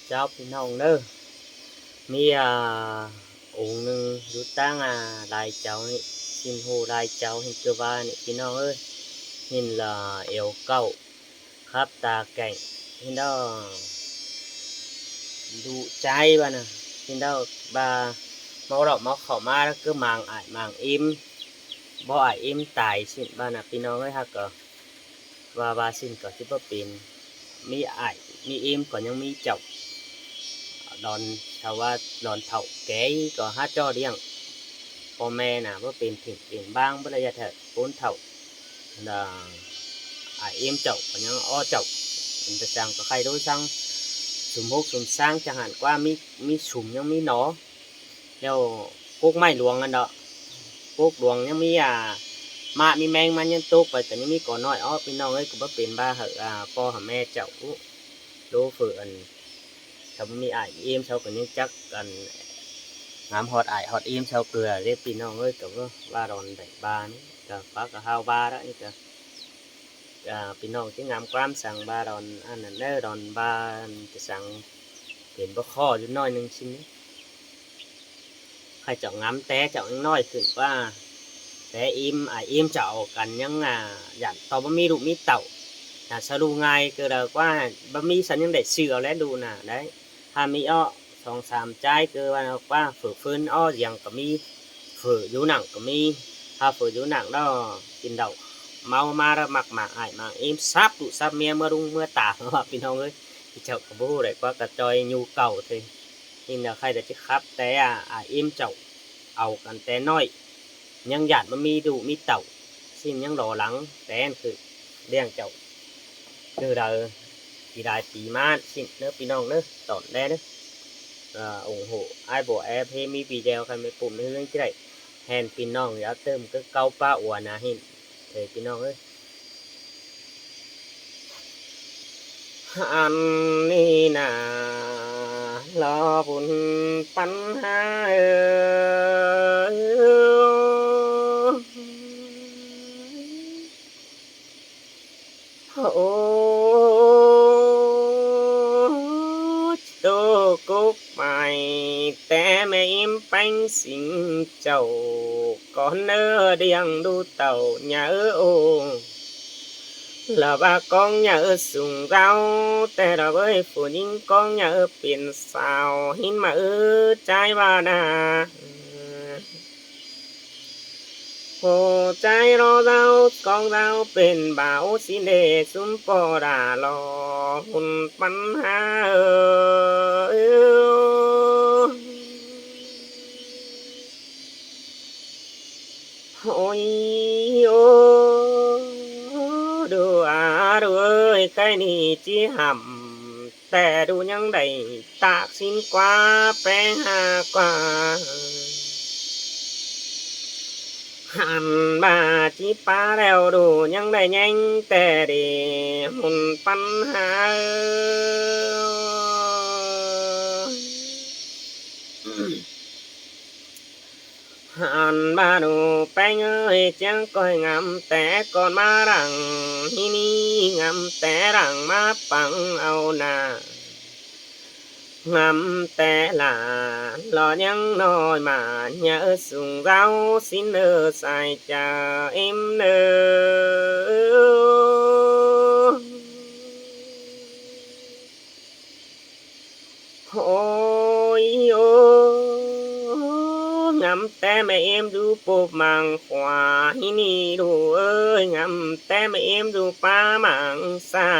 เจ้าพี่น้องเด้อมีองค์หนึ่งอยู่ตั้งลายเจ้านี่xin hô lายเจ้าเห็นคือว่านี่พี่น้องเอ้ยเห็นlà eo cậu khắp tà cảnh ห็นđó đủ cháy bà nè ห็นđó bà máu đỏ máu khẩu ma đó cứ màng ải màng imบ่ải im tายxin bà nèพี่น้องเอ้ยฮักก็ว่าสิ้นก็สิบ่เป็นมีอายมีimก็ยังมีเจ้า đòn thầuว่าดอนเถาแก่ก็หาจ้อเลี้ยงพ่อแม่น่ะว่าเป็นถิ่นเป็นบ้างบ่ได้จะเถิดปูนเถาlà êm chậu và những o chậu mình ta rằng có khai đối sang sùm hốc sùm sang chẳng hạn qua mi sùm nhưng mi nó theo quốc mai luồng anh đó quốc luồng nhưng mi mạ mi men mà nhân tốt và nhưng mi có nói o bên nó ấy cũng bấtเป็นba hở po hở me chậu đô phượngทำมีเอ็มsau còn những chắc cần ngắm hot hot อ็มsau cửa để pin nó ơi cũng ba đòn đẩy ba nữa cả bác cả hao ba đó như cả pin nó chứ ngắm quam sang ba đòn anh là đòn ba sang tiền bác kho chứ nói nên xin hay chọn ngắm té chọn nóiขึ้นว่าté im chọn cần những dặn tàu bấm mi đủ mi tàu sao đủ ngay cơ là qua bấm mi sao những để sửa lấy đủ nè đấyมีอ้อ2-3ใจคือว่าฝืนฟื้นอ้อเสียงก็มีฝืนอยู่หนังก็มีถ้าฝืนอยู่หนังแล้วกินเดาเมามาแล้วหมักไอ้มาเอ็มซับตุซับเมียเมื่อรุ่งเมื่อตาว่าพี่น้องเอ้ยที่เจ้ากระบู้เลยว่ากระจอยยูเก่าทีนี่นะใครจะครับแต่เอ็มเจ้าเอากันแต่น้อยยังหยาดมันมีดูมีเต่าสิ้นยังรอหลังแต่คือเลี้ยงเจ้าคือเราthì đại tỷ man xin nữa pin nong nữa tổn đen nữa ủng hộ ai bộ em hay mi video khai mấyปุ่มhướng chứ đây hèn pin nong thì tôm cái câu pa uẩn hin thì pin nong ơi anh ni na lo buồn pan ha tô cúc mày té mẹ im bánh xinh chầu con nơ điang đu tàu nhớ ô là ba con nhớ sùng rau té là với phụ nữ con nhớ biển sao hin mà trái ba đà hồ trái lo rau con rau bên bảo xin để xuống po đà lo hùn bắn ha ôi ô đồ đồ ơi cái này chỉ hầmแต่ดูยังได้ตากสินกว่าแปลงหากว่าหันมาจีปาแล้วดูยังได้ยังแต่ดีหุ่นปัญหาหันมาดูแป้งเอ้ยจังก้อยงามแต่ก่อนมารังที่นี่งามแต่รังมาปังเอาหน้างำแต่ละหล่อยังน้อยมาเยอะสูงเราสินเนอใส่จะเอ็มเนอโอ้ยโอ้งำแต่แม่เอ็มดูปูมังขวาที่นี่ดูเอ้ยงำแต่แม่เอ็มดูป้ามังใส่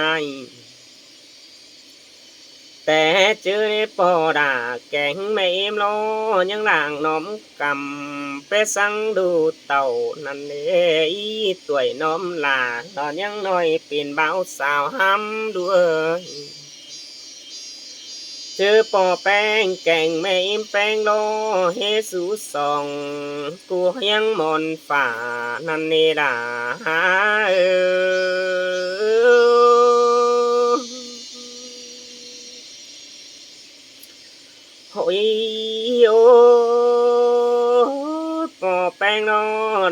แต่เจอในปอดาแกงไม่เอ็มล้อยังล่างน้อมกำไปสั่งดูเต่านั่นเอ้ตัวยน้อมลาตอนยังน้อยเป็นเบาสาวห้ำด้วยเจอปอแป้งแกงไม่เอ็มแป้งล้อเฮสูสองกูยังมอนฝ่านั่นเนดาโอ้ยโอ้ปอแป้ งนอ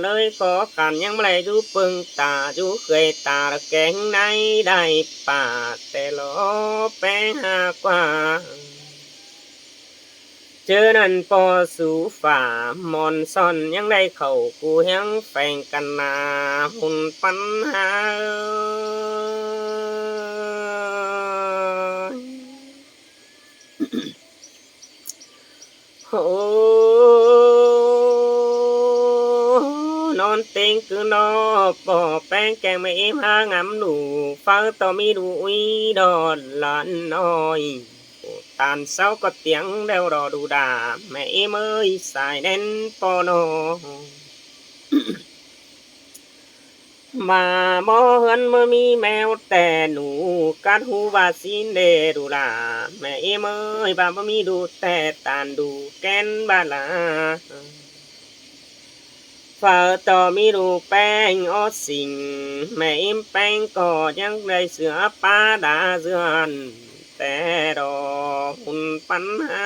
เลยขอกันยังไม่ได้ดูปึงตาดูเคยตาละแกงในได้ป่าแต่ลอแป้งหากว่าเจอนั่นปอสู่ฝ่ามอนซ่อนยังได้เข้ากูยังแฝงกันนาหุ่นปัญหาโอ้นอนเต็งคือนอปอแป้งแกงไม่เอ็มหางำหนูฟังต่อมีดูอีดอนหลานน้อยตานเศร้าก็เตียงแล้วรอดูดาแม่เอ็มเอ้ยสายแน่นปอนอมาบ่เฮือนเมื่อมีแมวแต่หนูกัดหูบาสินเดดูลาแม่เอ็มเอ้ยบ้าบ่มีดูแต่ตานดูแกนบาลาฝ่าต่อมีดูแป้งออสิงแม่เอ็มแป้งก็ยังได้เสือป้าดาเสือนแต่ดอกหุ่นปัญหา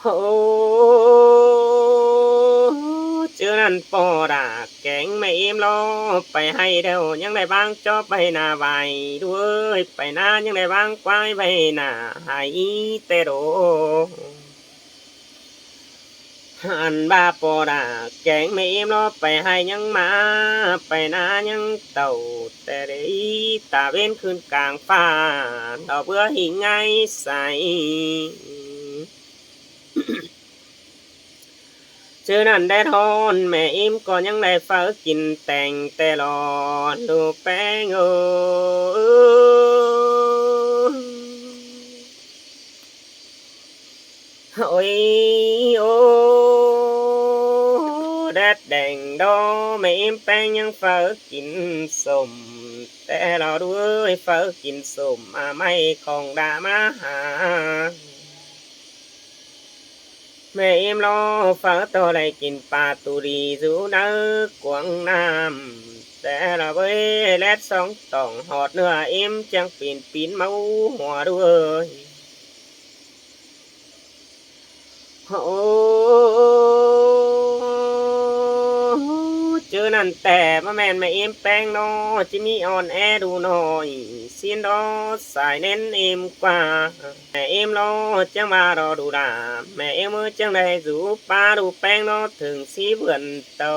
โอ้เจอนั่นปอดาแกงไม่เอ็มรอไปให้เดียวยังได้บางจอบไปหน้าใบด้วยไปหน้ายังได้บางควายไปหน้าให้เตโดหันบาปอดาแกงไม่เอ็มรอไปให้ยังมาไปหน้ายังเต่าแต่ได้ตาเว้นขึ้นกลางฟ้าดอกเบื่อหิงไงใสเจอนั่นได้ทอนแม่อิ่มก็ยังได้เฝ้ากินแต่งแต่รอดูแป้งโอ้ยโอ้แดดแดงดอแม่อิ่มแป้งยังเฝ้ากินสมแต่เราด้วยเฝ้ากินสมมาไม่ของดามาหาแม่เอ็มรอฟ้าต่อได้กินปลาตุรีสู่นักกวางน้ำแต่ละเว้ยแลดสองต้องหอดเนื้อเอ็มจังปีนเมาหัวด้วยโอ้เจอนั่นแต่มาแม่นแม่เอ็มแป้งนอจิมีอ่อนแอดูหน่อยสิ้นดอสายเน้นเอ็มกว่าแม่เอ็มรอจังมารอดูดาแม่เอ็มจังได้สูปลาดูแป้งนอถึงสีเบื่อนเต้า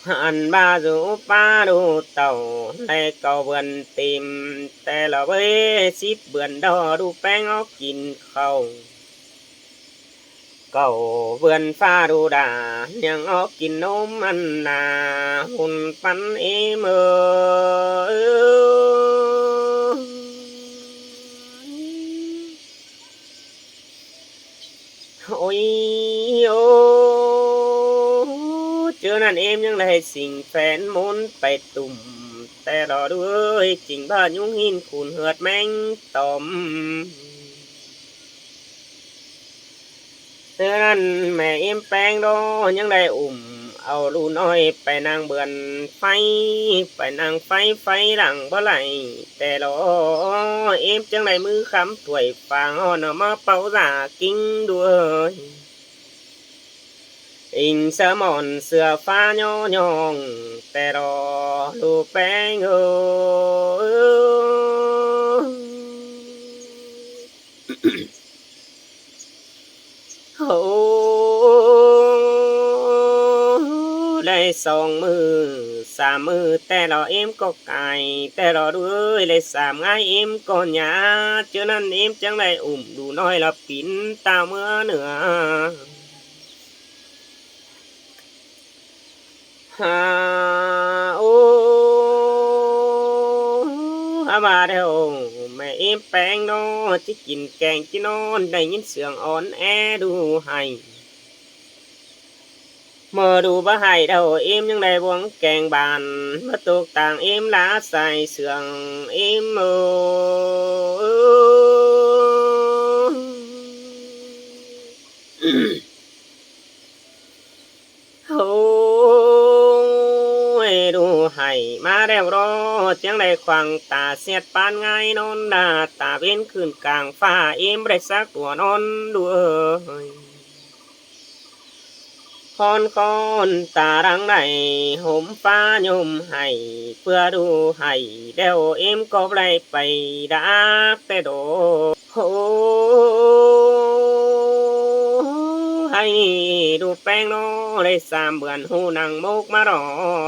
หันบาสูปลาดูเต่าได้เก่าเบื่อนเต็มแต่ละเว้ยสิเบื่อนดอดูแป้งเอากินเข้าเก่าเบื่อนฟ้าดูดายังออกกินนมมันนาหุ่นปันเอเมอโอ้ยโอ้เจอนั่นเอ็มยังได้สิ่งแฟนมุนไปตุ่มแต่รอด้วยจริงบ้านยุงหินขุนเหือดแมงตอมเตือนั้นแม่เอ็มแปลงดอยังได้อุ่มเอาลูน้อยไปนางเบือนไฟไปนางไฟหลังบ่ไหลแต่รอเอ็มจังได้มือคำถวยฟางอ่อนมาเป่าสากิ้งด้วยอิงเสือหมอนเสือฟ้าย่อยองแต่รอลูแป้งโอ้ได้สองมือสามมือแต่เราเอ็มก็ไก่แต่เราด้วยเลยสามง่ายเอ็มก็หยาเจอนั่นเอ็มจังได้อุ่มดูน้อยเราปินตาเมื่อเหนือฮาโออามาเด้อแม่เอ็มแปงนอจะกินแกงจีนอนได้ยินเสียงอ่อนแอดูให้เมื่อดูบ่ให้เดาเอ็มยังได้บวงแกงบานมาตกต่างเอ็มลาใส่เสืองเอ็มโอ้ย ดูให้มาแล้วรอจังได้ขวางตาเสียดปานไงนอนดาตาเว้นขึ้นกลางฟ้าเอ็มได้สักตัวนอนด้วยคอนคอนตารังไหนห่มฟ้ายมให้เพื่อดูให้เดี๋ยวเอ็มก็ไล่ไปดักแต่โดโหให้ดูแป้งน้อเลย3 เบือนหูนางมกมารอ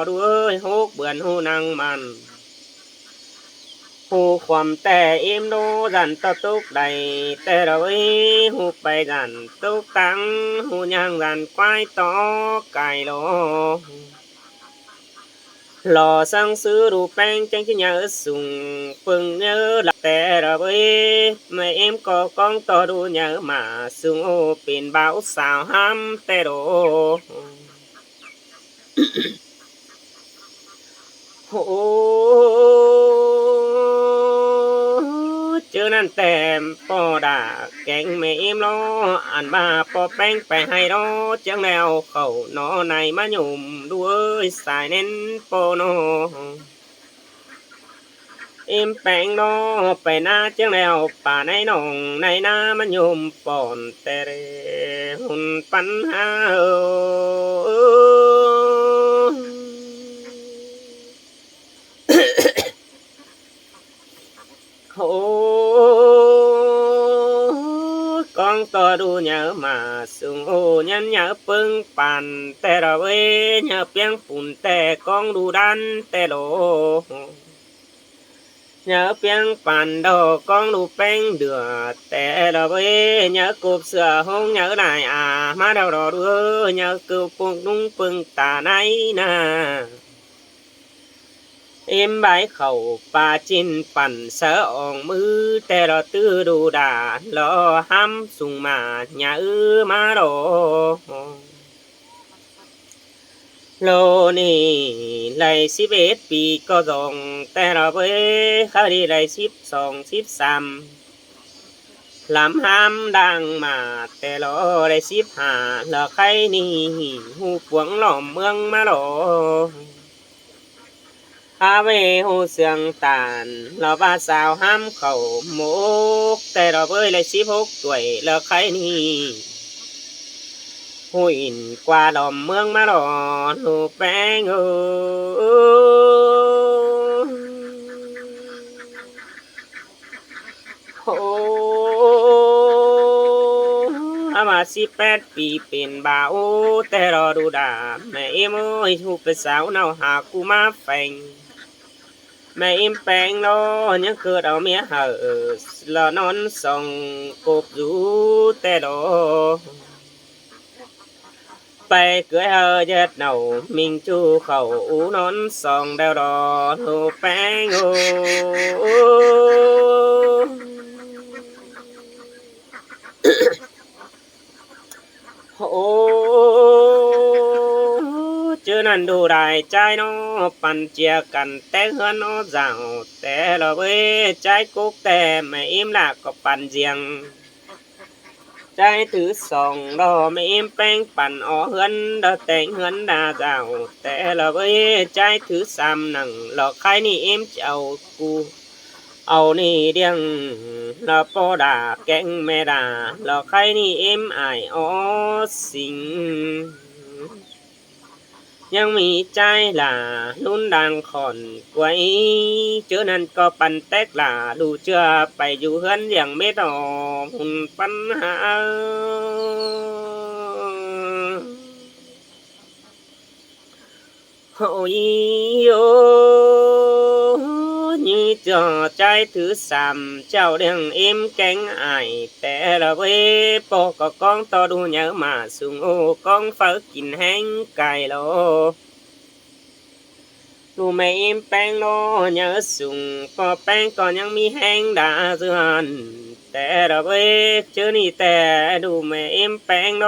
ดูเอ้ย6 เบือนหูนางมันหูความแต่เอ็มโนดันตะตุกใดแต่เราเอ้หูไปดันตุกตังหูย่างดันควายต่อไก่โลหล่อสั่งซื้อรูปแป้งจังที่ยาสุ่งปึงเนื้อหลักแต่เราเอ้ไม่เอ็มก็กองต่อดูเนื้อมาสุ่งโอเป็นบ่าวสาวห้ำแต่โดโอ้เจอนั่นแต่ปอดาแกงแม่เอ็มล้ออันบ้าปอแป้งไปให้ล้อจังแล้วเขาหนอในมาหยุ่มด้วยสายเน้นโปโนเอ็มแป้งล้อไปหน้าจังแล้วป่าในหนองในน้ามันหยุ่มปอนแต่เรหุ่นปัญหาโอ้กองต่อดูnhớ mà sung ô nhân nhớ pưng bàn tè ra với nhớ piang phun tè con đu đan tè đồ nhớ piang bàn đồ con đu beng đửa tè ra với nhớ cụp sữa hông nhớ lại à má đầu đỏ đua nhớ cụp phun nung pưng tà nay na em bái khẩu và chín phần sợ ong mư tè lo tư đồ đà lo ham sung mà nhà ư má đồ lô nì lại ship hết vì có dòng tè lo với khá đi lại ship song ship sam làm ham đang mà tè lo lại ship hà lo khay nì hu quăng lòm mương má đồอาเวหูเสียงตาลเราบ้าสาวห้ามเขาหมกแต่เราเบ้ยเลย16 tuổiแล้วใครนี่หูอินกว่าดอมเมืองมาหลอหูแป้งโอ้อามา18 ปีเป็นบ่าวแต่รอดูดาแม่เอ็มโอ้ยถูกเป็นสาวเนาหากูมาแฝงแม่เอ็มแปลงล้อยังเกิดเอาเมียเหอะละนอนส่องกบอยู่แต่ดอไปเกยเฮอเย็ดเนามิงจูเขาอูนอนส่องเดาดอหูแป้งโอ้เจอนั่นดูได้ใจน้อปั่นเจียกันแต่เฮือนน้อเจ้าแต่เราเว้ใจกุกแต่ไม่อิ่มละก็ปั่นเจียงใจถือส่องดอไม่อิ่มแป้งปั่นอ๋อเฮือนดอแต่งเฮือนดาเจ้าแต่เราเว้ใจถือซ้ำหนังหลอกใครนี่อิ่มเจ้ากูเอานี่เดียงเราปอดาแกงแม่ดาเราใครนี่เอ็มอายอ๋อสิงยังมีใจหล่านุ่นดังขอนกวยเจอนั้นก็ปันแตกหล่าดูเชื่อไปอยู่เฮือนอย่างไม่ต่อหุ่นปัญหาโอ้ยโอ้như trò trai thứ sàm chào đèn em cánh aiแต่ละเว้ปอก็กองต่อดูเยอะมาสูงโอกองเฝ้ากินแห้งไก่โลดูแม่เอ็มแป้งโลเยอะสูงปอแป้งก็ยังมีแห้งด่าเสือนแต่ละเว้เจอนี่แต่ดูแม่เอ็มแป้งโล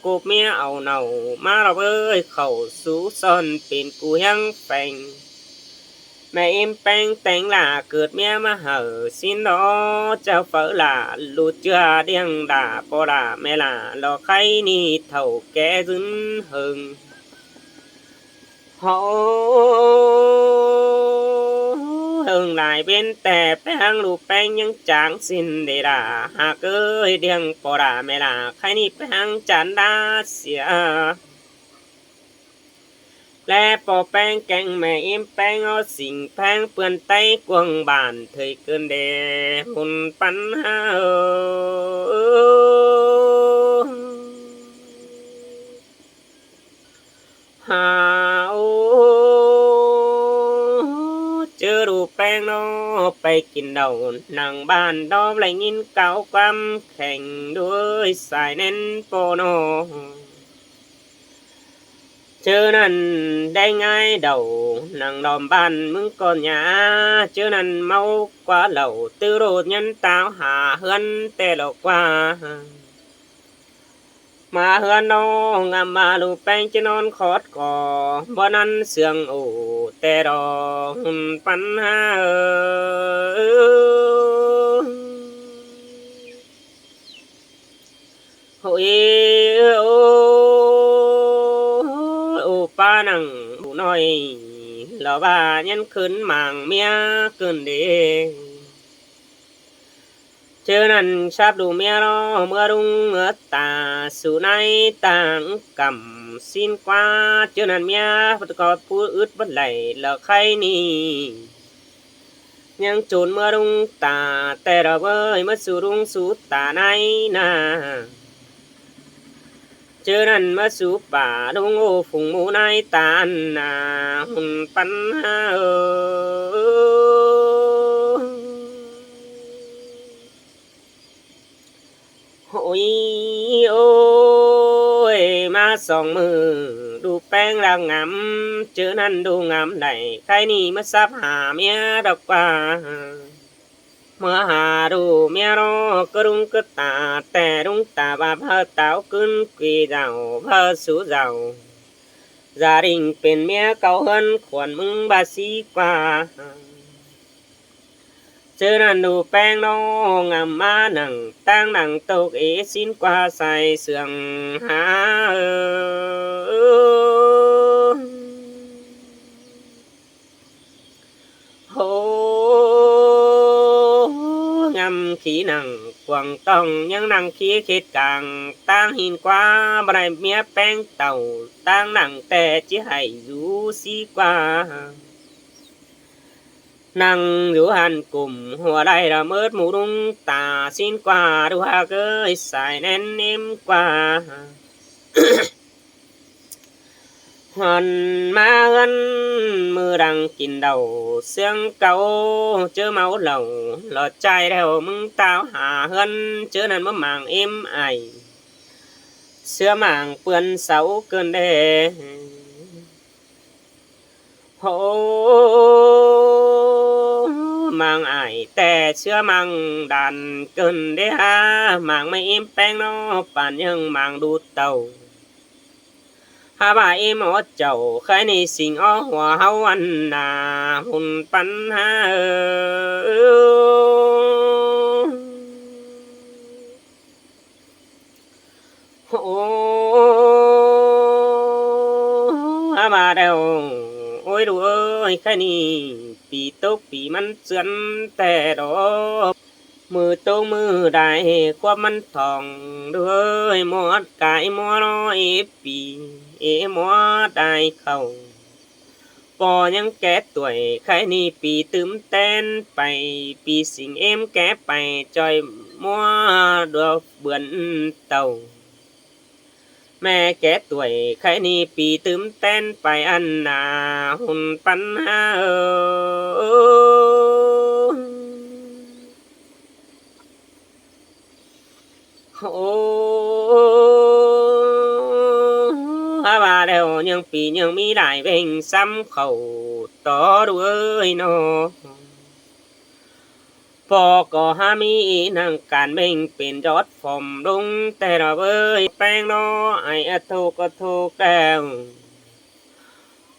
กูเมียเอาเนามาละเว้เข้าสู่ซ่อนเป็นกูยังแฝงแม่เอ็มแป้งแต่งหล่าเกิดเมียมาเหอสินดอเจ้าเฝอหล่าลูเจือเดียงด่าปอด่าแม่หล่าหลอกใครนี่เท่าแก่ซึนหึง เฮาเฮิงหลายเป็นแต่แป้งลูกแป้งยังจางสิ้นเดดาหากเอ้ยเดียงปอดาแม่ลาใครนี่แป้งจันดาเสียและปอแป้งแกงแม่อิ่มแป้งเอาสิ่งแป้งเปื้อนไตกวงบานเถยเกินเดหุ่นปันหาหาเจอรูปแป้งนอไปกินเดาหนังบ้านดอมไหลยินเก่าความแข่งด้วยสายเน้นโปโนเจอนั่นได้ง่ายเดาหนังดอมบ้านมึงก่อนหยาเจอนั่นเมากว่าเหล่าตื้อโรดยันตาวหาเฮือนแต่หลอกว่ามาเฮือนน้องงามมาลูแป้งจะนอนคอดก่อบ่นั้นเสื่องโอแต่ดอกหุ่นปันหาโอ้ยโอ้โอ้ป้านังผู้น้อยเราบ้ายันขึ้นหมางเมียเกินเดเจอนั่นชาบดูเมียรอเมื่อรุ่งเมื่อตาสู่ในต่างกำสิ้นกว่าเจอนั่นเมียปตกอดผู้อึดบัดไหลแล้วใครนี่ยังโจรเมื่อรุ่งตาแต่เราเว้ยเมื่อสู่รุ่งสู่ตาในนาเจอนั่นมาสู่ป่าดงโอฝุงหมูในตานาหุ่นปันหาโอ้ยโอ้ยมาสองมือดูแป้งรางงามเจอนั่นดูงามไหนใครนี่มาซับหาเมียดอกว่าเมื่อหาดูเมียรอกระรุงกระตาแต่รุงตาบาเพอเต้าขึ้นกีเจ้าเพอสู้เจ้าgia đìnhเป็นเมียเก่าเฮินขวนมึงบาสีกว่าเจอนั่นดูแป้งน้องงามมาหนังตั้งหนังตกสิ้นกว่าใส่เสื่องหาโหงามขี้หนังกวางต้องยังหนังขี้คิดกลางตั้งหินกว่าบรายเมียแป้งเต่าตั้งหนังแต่จะให้อยู่สีกว่านั่งอยู่หันกลุ่มหัวได้ละเมิดหมูรุงตาสิ้นกว่าดูหาเกยสายแน่นเนมกว่าหันมาเงินมือดังกินเดาเสียงเก่าเจอเมาเหล่าหลอดใจแล้วมึงตาวหาเงินเจอนั่นมะหมางเอ็มไอเสื้อหมางเปื้อนเสาเกินเดโหมังไอแต่เชื่อมังดันเกินเด้ฮะมังไม่เอ็มแป้งนอป่านยังมังดูเต่าหาบ่าเอ็มอเจ้าใครในสิ่งอ้อหัวเฮาอันนาหุ่นปันหาโอ้หาบ่าเดวโอ้ยดูเอ้ยใครนี่ปีตกปีมันเสือนแต่ดอกมือโตมือได้ความมันทองด้วยหมดกายหมอน้อยปีหมอได้เข้าปอยังแก่ตัวใครนี่ปีตึมเต้นไปปีสิงเอ็มแก่ไปจอยมัวดอกเบือนเต่าแม่แก่ตัวใครนี่ปีตึมเต้นไปอันนาหุ่นปันหาโอ้ฮาบาแล้วยังปียังมีได้เบ่งซ้ำเข้าต่อด้วยเนาะพอก็หามีนังการเบ่งเป็นยอดฟอมลงแต่เราเอ้ยแป้งเนาะไอ้ถูกก็ถูกแล้ว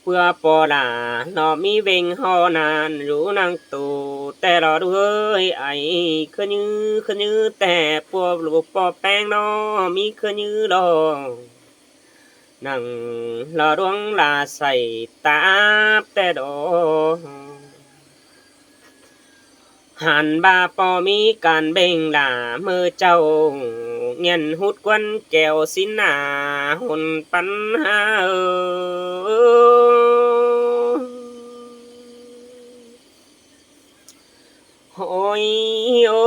เพื่อปอดาเนาะมีเบ่งหอนานรู้นางตูแต่เราด้วยไอ้คือยื้อแต่พวกลูกปอแป้งเนาะมีคือยื้อดอก นังรอดวงลาใส่ตาแต่ดอหันบาปอมีการเบ่งด่ามือเจ้าเงียนหุดกวนแก้วสินนาหุนปัญหาโอ้ยโอ้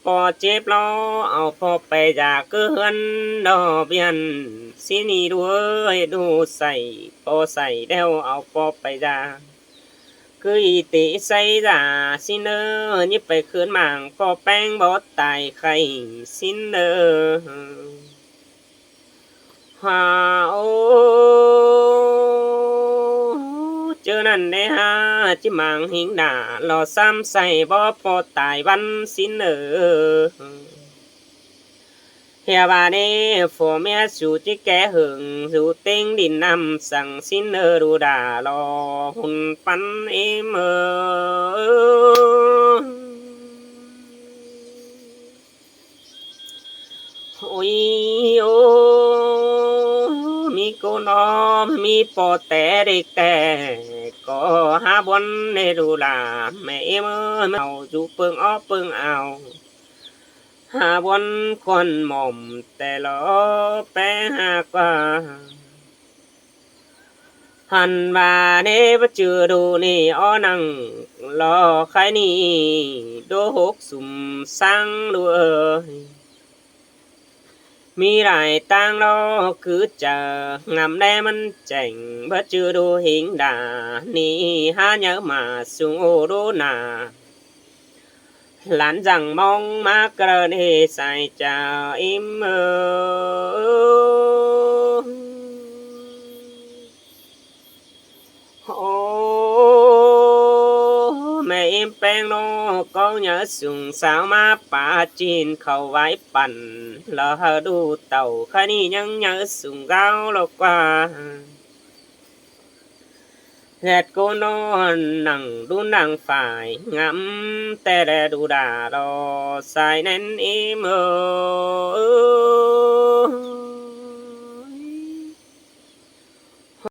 ปอเจ็บรอเอาพอไปจากเกินดอเบียนสินี่ด้วยดูใส่ปอใส่เดวเอาพอไปจากคืออีติใส่ดาสินเนอยิบไปคืนมั่งพอแป้งบอดตายไข่สินเนอฮาโอเจอนั่นได้ฮาจิมังหิงด่ารอซ้ำใส่บ่พอตายวันสินเนอเฮียบาเน่ฝอเมียสู่จิแกหึงสู่เต็งดินนำสั่งสินเนอดูด่ารอหุ่นปันเอเมอโอ้ยโอ้มีกูนอมมีปอแต่เด็กแต่ก็หาบนในดูด่าแม่เอเมอเอาจูเปิงอ้อเปิงเอาหาบนคนหม่อมแต่ลอแปหากว่าหันมาเนบจือดูนี่อ้อนังรอใครนี่โดหกสุ่มสังด้วยมีหลายต่างรอคือจะงำแน่มันเจ๋งบ่จือดูหิงด่านี่หาเยอะมาสุงโอดูนาหลานจังมองมากระเดใส่เจ้าอิมโอ้แม่อิมแป้งโนก็เยอะสุงสาวมาป่าจีนเข้าไว้ปั่นแล้วดูเต่าคันนี้ยังเยอะสุงเก้าลกว่าแดดกูนอนนั่งดูนางฝ่ายงำแต่แดดูด่ารอสายนั้นเอม